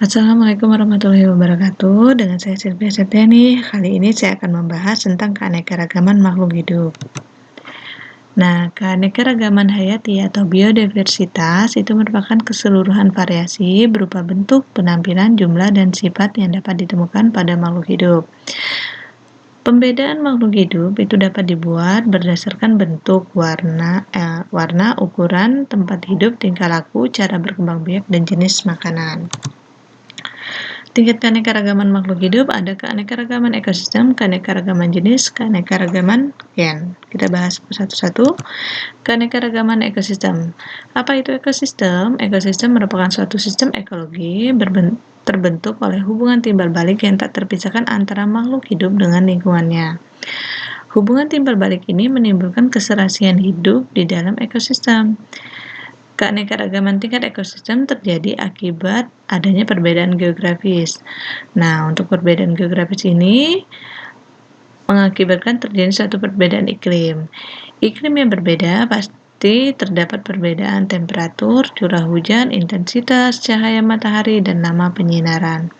Assalamualaikum warahmatullahi wabarakatuh. Dengan saya Silvia Septiani. Kali ini saya akan membahas tentang keanekaragaman makhluk hidup. Nah, keanekaragaman hayati atau biodiversitas itu merupakan keseluruhan variasi berupa bentuk, penampilan, jumlah, dan sifat yang dapat ditemukan pada makhluk hidup. Pembedaan makhluk hidup itu dapat dibuat berdasarkan bentuk, warna, ukuran, tempat hidup, tingkah laku, cara berkembang biak, dan jenis makanan. Tingkat keanekaragaman makhluk hidup ada keanekaragaman ekosistem, keanekaragaman jenis, keanekaragaman gen. Kita bahas satu-satu. Keanekaragaman ekosistem. Apa itu ekosistem? Ekosistem merupakan suatu sistem ekologi terbentuk oleh hubungan timbal balik yang tak terpisahkan antara makhluk hidup dengan lingkungannya. Hubungan timbal balik ini menimbulkan keserasian hidup di dalam ekosistem. Keanekaragaman tingkat ekosistem terjadi akibat adanya perbedaan geografis. Nah, untuk perbedaan geografis ini mengakibatkan terjadi suatu perbedaan iklim. Iklim yang berbeda pasti terdapat perbedaan temperatur, curah hujan, intensitas cahaya matahari, dan lama penyinaran.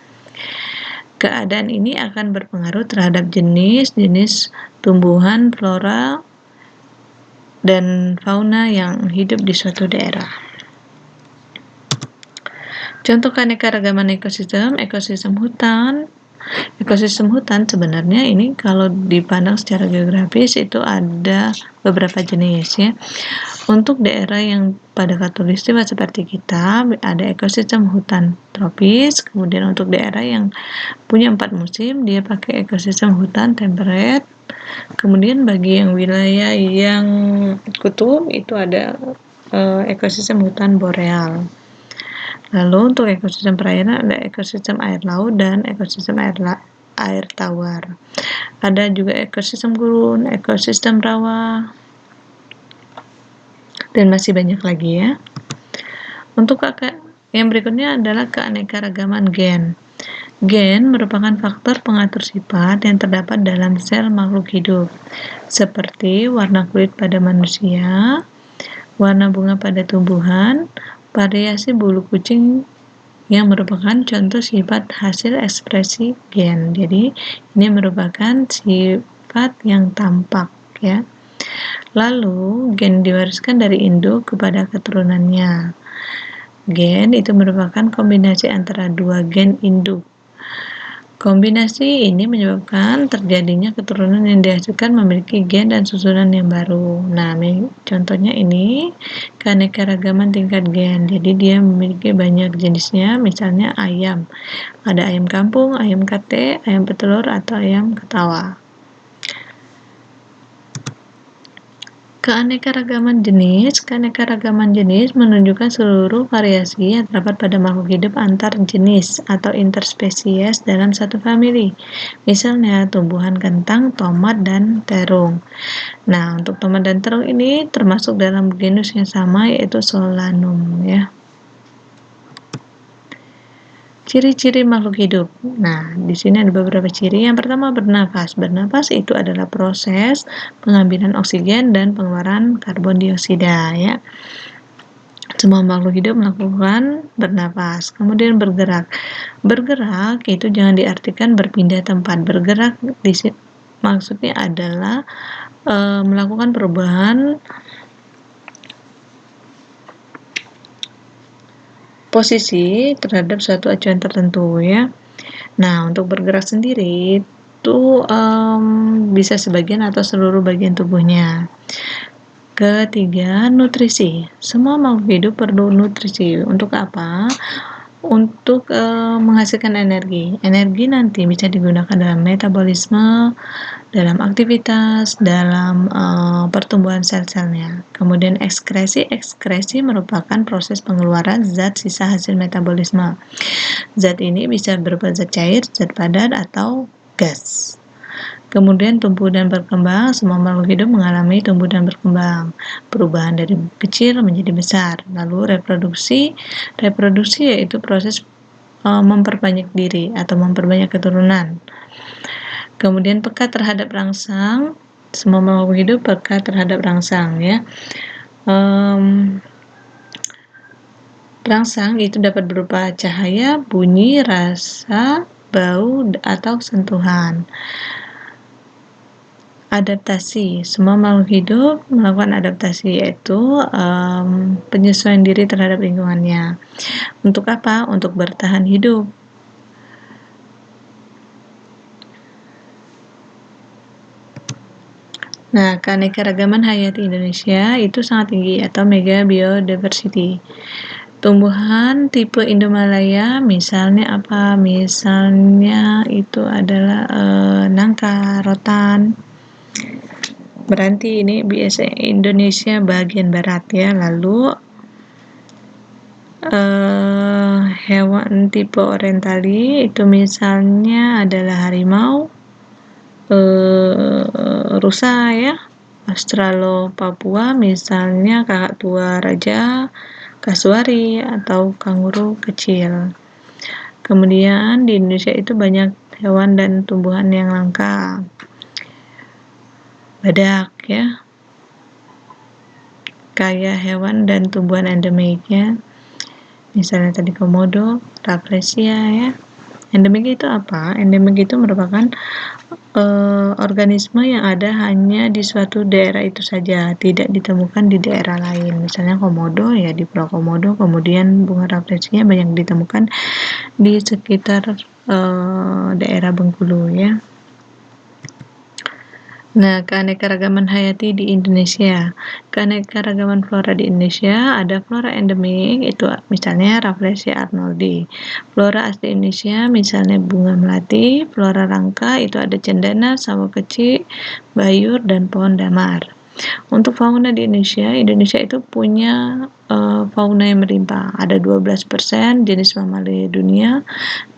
Keadaan ini akan berpengaruh terhadap jenis-jenis tumbuhan, flora, dan fauna yang hidup di suatu daerah. Contoh keanekaragaman ekosistem hutan. Ekosistem hutan sebenarnya ini kalau dipandang secara geografis itu ada beberapa jenis ya. Untuk daerah yang pada khatulistiwa seperti kita ada ekosistem hutan tropis, kemudian untuk daerah yang punya 4 musim dia pakai ekosistem hutan temperate. Kemudian bagi yang wilayah yang kutub itu ada ekosistem hutan boreal. Lalu untuk ekosistem perairan ada ekosistem air laut dan ekosistem air tawar. Ada juga ekosistem gurun, ekosistem rawa, dan masih banyak lagi ya. Untuk yang berikutnya adalah keanekaragaman gen. Gen merupakan faktor pengatur sifat yang terdapat dalam sel makhluk hidup, seperti warna kulit pada manusia, warna bunga pada tumbuhan, variasi bulu kucing yang merupakan contoh sifat hasil ekspresi gen. Jadi, ini merupakan sifat yang tampak ya. Lalu, gen diwariskan dari induk kepada keturunannya. Gen itu merupakan kombinasi antara dua gen induk. Kombinasi ini menyebabkan terjadinya keturunan yang dihasilkan memiliki gen dan susunan yang baru. Nah, contohnya ini keanekaragaman tingkat gen. Jadi dia memiliki banyak jenisnya, misalnya ayam. Ada ayam kampung, ayam kate, ayam petelur, atau ayam ketawa. Keanekaragaman jenis menunjukkan seluruh variasi yang terdapat pada makhluk hidup antar jenis atau interspesies dalam satu famili. Misalnya tumbuhan kentang, tomat, dan terung. Nah, untuk tomat dan terung ini termasuk dalam genus yang sama yaitu Solanum ya. Ciri-ciri makhluk hidup. Nah, di sini ada beberapa ciri. Yang pertama bernafas. Bernafas itu adalah proses pengambilan oksigen dan pengeluaran karbon dioksida ya. Semua makhluk hidup melakukan bernafas. Kemudian bergerak. Bergerak itu jangan diartikan berpindah tempat. Bergerak maksudnya adalah melakukan perubahan posisi terhadap suatu acuan tertentu ya. Nah, untuk bergerak sendiri itu bisa sebagian atau seluruh bagian tubuhnya. Ketiga, nutrisi. Semua makhluk hidup perlu nutrisi. Untuk apa? Untuk menghasilkan energi. Energi nanti bisa digunakan dalam metabolisme, dalam aktivitas, dalam pertumbuhan sel-selnya. Kemudian ekskresi merupakan proses pengeluaran zat sisa hasil metabolisme. Zat ini bisa berupa zat cair, zat padat, atau gas. Kemudian tumbuh dan berkembang. Semua makhluk hidup mengalami tumbuh dan berkembang, perubahan dari kecil menjadi besar. Lalu reproduksi yaitu proses memperbanyak diri atau memperbanyak keturunan. Kemudian peka terhadap rangsang. Semua makhluk hidup peka terhadap rangsang ya. Perangsang itu dapat berupa cahaya, bunyi, rasa, bau, atau sentuhan. Adaptasi, semua makhluk hidup melakukan adaptasi, yaitu penyesuaian diri terhadap lingkungannya. Untuk apa? Untuk bertahan hidup. Nah, keanekaragaman hayati Indonesia itu sangat tinggi atau mega biodiversity. Tumbuhan tipe Indomalaya misalnya apa? Misalnya itu adalah nangka, rotan. Berarti ini biasa Indonesia bagian barat ya. Lalu hewan tipe orientali itu misalnya adalah harimau, rusa ya, Australo Papua misalnya kakak tua raja, kasuari atau kanguru kecil. Kemudian di Indonesia itu banyak hewan dan tumbuhan yang langka. Badak ya, kaya hewan dan tumbuhan endemik ya. Misalnya tadi komodo, rafflesia ya. Endemik itu apa? Endemik itu merupakan organisme yang ada hanya di suatu daerah itu saja, tidak ditemukan di daerah lain. Misalnya komodo ya di Pulau Komodo, kemudian bunga rafflesia banyak ditemukan di sekitar daerah Bengkulu ya. Nah, keanekaragaman hayati di Indonesia. Keanekaragaman flora di Indonesia ada flora endemik, itu misalnya Rafflesia arnoldi. Flora asli Indonesia misalnya bunga melati, flora langka itu ada cendana, sawo kecil, bayur, dan pohon damar. Untuk fauna di Indonesia itu punya fauna yang melimpah. Ada 12% jenis mamalia dunia,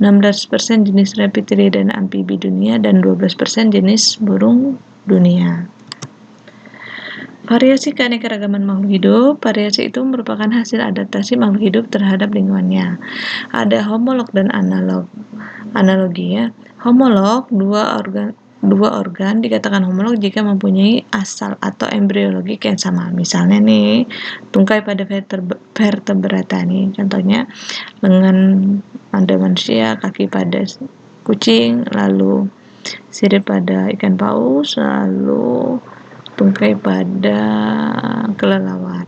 16% jenis reptilia dan amfibi dunia, dan 12% jenis burung dunia. Variasi keanekaragaman makhluk hidup. Variasi itu merupakan hasil adaptasi makhluk hidup terhadap lingkungannya. Ada homolog dan analog. Analogi ya. Homolog, dua organ dikatakan homolog jika mempunyai asal atau embriologik yang sama. Misalnya nih, tungkai pada vertebrata nih, contohnya lengan pada manusia, kaki pada kucing, lalu sirip pada ikan paus, lalu tungkai pada kelelawar.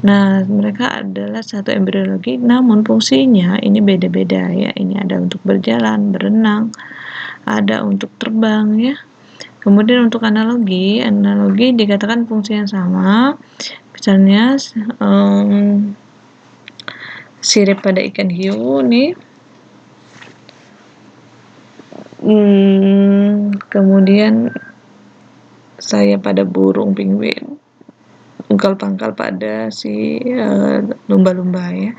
Nah, mereka adalah satu embriologi, namun fungsinya ini beda-beda ya. Ini ada untuk berjalan, berenang, ada untuk terbang ya. Kemudian untuk analogi dikatakan fungsi yang sama. Misalnya sirip pada ikan hiu nih. Kemudian saya pada burung penguin, ungkal pangkal pada si lumba-lumba ya.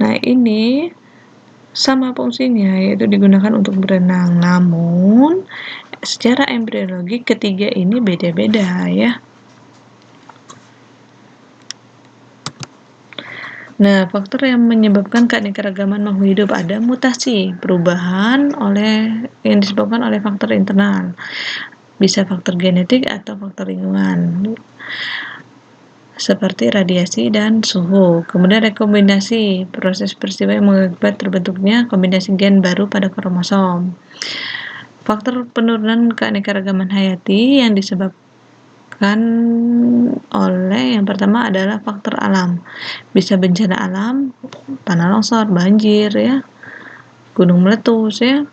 Nah, ini sama fungsinya, yaitu digunakan untuk berenang, namun secara embriologi ketiga ini beda-beda ya. Nah, faktor yang menyebabkan keanekaragaman makhluk hidup ada mutasi, perubahan yang disebabkan oleh faktor internal. Bisa faktor genetik atau faktor lingkungan, seperti radiasi dan suhu. Kemudian rekombinasi, proses peristiwa yang mengakibat terbentuknya kombinasi gen baru pada kromosom. Faktor penurunan keanekaragaman hayati yang disebabkan oleh yang pertama adalah faktor alam. Bisa bencana alam, tanah longsor, banjir ya, gunung meletus ya.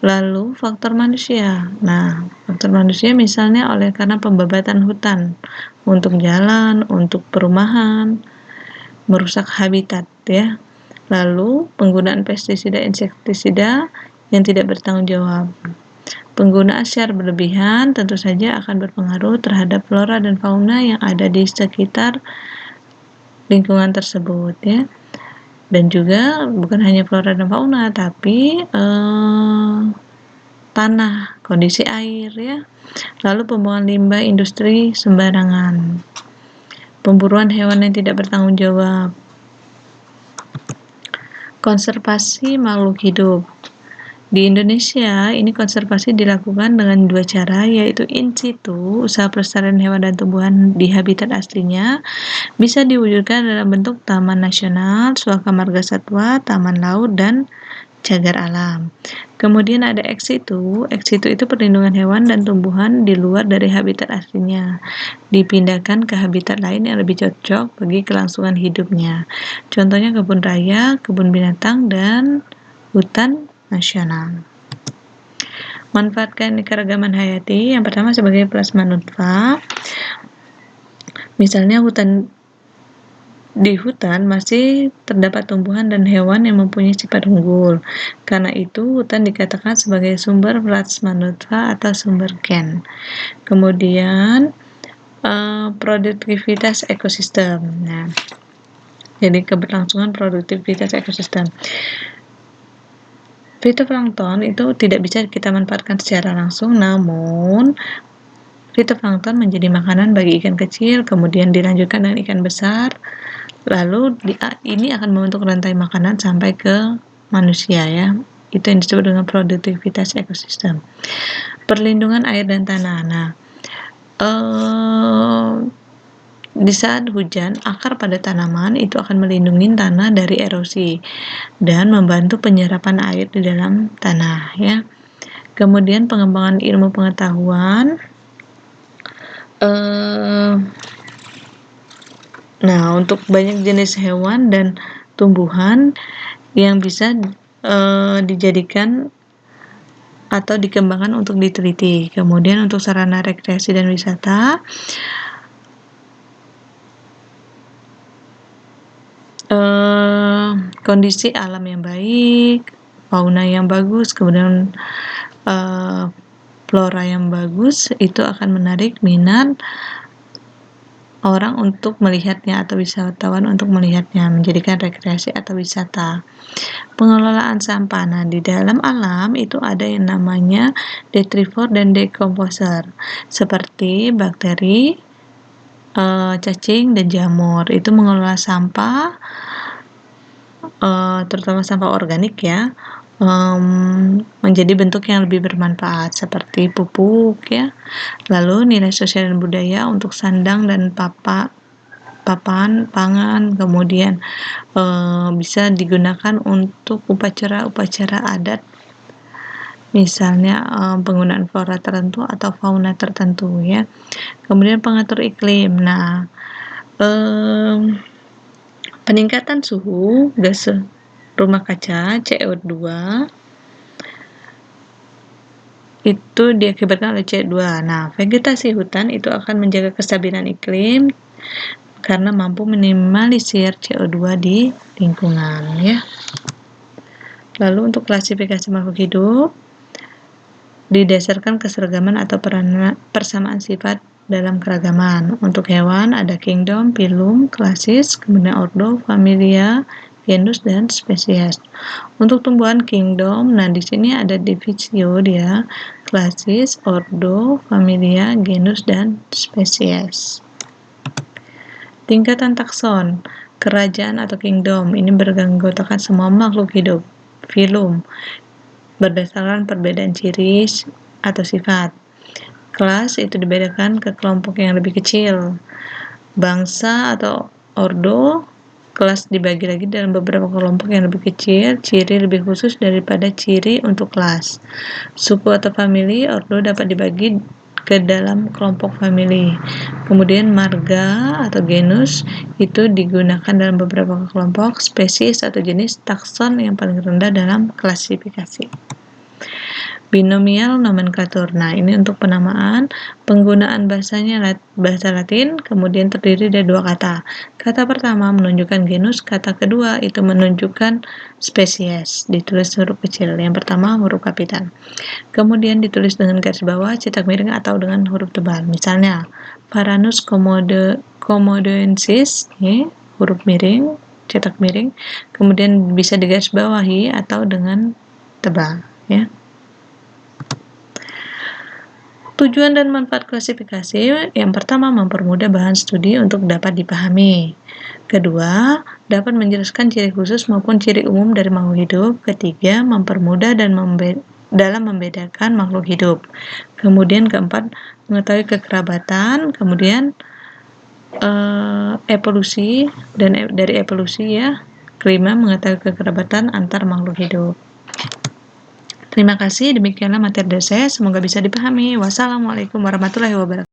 Lalu faktor manusia. Nah, faktor manusia misalnya karena pembabatan hutan untuk jalan, untuk perumahan, merusak habitat ya. Lalu penggunaan pestisida, insektisida yang tidak bertanggung jawab. Penggunaan secara berlebihan tentu saja akan berpengaruh terhadap flora dan fauna yang ada di sekitar lingkungan tersebut ya. Dan juga bukan hanya flora dan fauna, tapi tanah, kondisi air ya. Lalu pembuangan limbah industri sembarangan. Pemburuan hewan yang tidak bertanggung jawab. Konservasi makhluk hidup. Di Indonesia, ini konservasi dilakukan dengan 2 cara, yaitu in situ, usaha pelestarian hewan dan tumbuhan di habitat aslinya, bisa diwujudkan dalam bentuk taman nasional, suaka marga satwa, taman laut, dan cagar alam. Kemudian ada ex situ itu perlindungan hewan dan tumbuhan di luar dari habitat aslinya, dipindahkan ke habitat lain yang lebih cocok bagi kelangsungan hidupnya. Contohnya kebun raya, kebun binatang, dan hutan nasional. Manfaatkan keanekaragaman hayati, yang pertama sebagai plasma nutfah. Misalnya di hutan masih terdapat tumbuhan dan hewan yang mempunyai sifat unggul. Karena itu, hutan dikatakan sebagai sumber plasma nutfah atau sumber gen. Kemudian, produktivitas ekosistem. Nah, jadi keberlangsungan produktivitas ekosistem. Fitoplankton itu tidak bisa kita manfaatkan secara langsung, namun fitoplankton menjadi makanan bagi ikan kecil, kemudian dilanjutkan dengan ikan besar, lalu ini akan membentuk rantai makanan sampai ke manusia ya. Itu yang disebut dengan produktivitas ekosistem. Perlindungan air dan tanah. Nah, di saat hujan, akar pada tanaman itu akan melindungi tanah dari erosi dan membantu penyerapan air di dalam tanah ya. Kemudian pengembangan ilmu pengetahuan. Nah, untuk banyak jenis hewan dan tumbuhan yang bisa dijadikan atau dikembangkan untuk diteliti. Kemudian untuk sarana rekreasi dan wisata, kondisi alam yang baik, fauna yang bagus, kemudian flora yang bagus itu akan menarik minat orang untuk melihatnya atau wisatawan untuk melihatnya, menjadikan rekreasi atau wisata. Pengelolaan sampah. Nah, di dalam alam itu ada yang namanya detritivore dan decomposer, seperti bakteri, cacing, dan jamur. Itu mengelola sampah, terutama sampah organik ya, menjadi bentuk yang lebih bermanfaat seperti pupuk ya. Lalu nilai sosial dan budaya untuk sandang dan papan pangan, kemudian bisa digunakan untuk upacara-upacara adat, misalnya penggunaan flora tertentu atau fauna tertentu ya. Kemudian pengatur iklim. Nah, peningkatan suhu gas rumah kaca CO2 itu diakibatkan oleh CO2. Nah, vegetasi hutan itu akan menjaga kestabilan iklim karena mampu minimalisir CO2 di lingkungan ya. Lalu untuk klasifikasi makhluk hidup didasarkan keseragaman atau persamaan sifat dalam keragaman. Untuk hewan ada kingdom, phylum, klasis, kemudian ordo, familia, genus, dan spesies. Untuk tumbuhan kingdom, nah di sini ada divisio dia, klasis, ordo, familia, genus, dan spesies. Tingkatan takson, kerajaan atau kingdom, ini beranggotakan semua makhluk hidup. Phylum, berdasarkan perbedaan ciri atau sifat. Kelas itu dibedakan ke kelompok yang lebih kecil. Bangsa atau ordo, kelas dibagi lagi dalam beberapa kelompok yang lebih kecil, ciri lebih khusus daripada ciri untuk kelas. Suku atau famili, ordo dapat dibagi ke dalam kelompok famili. Kemudian marga atau genus itu digunakan dalam beberapa kelompok, spesies atau jenis, takson yang paling rendah dalam klasifikasi. Binomial nomenklatur. Nah, ini untuk penamaan, penggunaan bahasanya bahasa Latin, kemudian terdiri dari 2 kata. Kata pertama menunjukkan genus, kata kedua itu menunjukkan spesies, ditulis huruf kecil. Yang pertama huruf kapital. Kemudian ditulis dengan garis bawah, cetak miring atau dengan huruf tebal. Misalnya, Varanus komodoensis, huruf miring, cetak miring, kemudian bisa digaris bawahi atau dengan tebal, ya. Tujuan dan manfaat klasifikasi, yang pertama mempermudah bahan studi untuk dapat dipahami. Kedua, dapat menjelaskan ciri khusus maupun ciri umum dari makhluk hidup. Ketiga, mempermudah dan dalam membedakan makhluk hidup. Kemudian keempat, mengetahui kekerabatan. Kemudian evolusi dan dari evolusi ya. Kelima, mengetahui kekerabatan antar makhluk hidup. Terima kasih, demikianlah materi dari saya. Semoga bisa dipahami. Wassalamualaikum warahmatullahi wabarakatuh.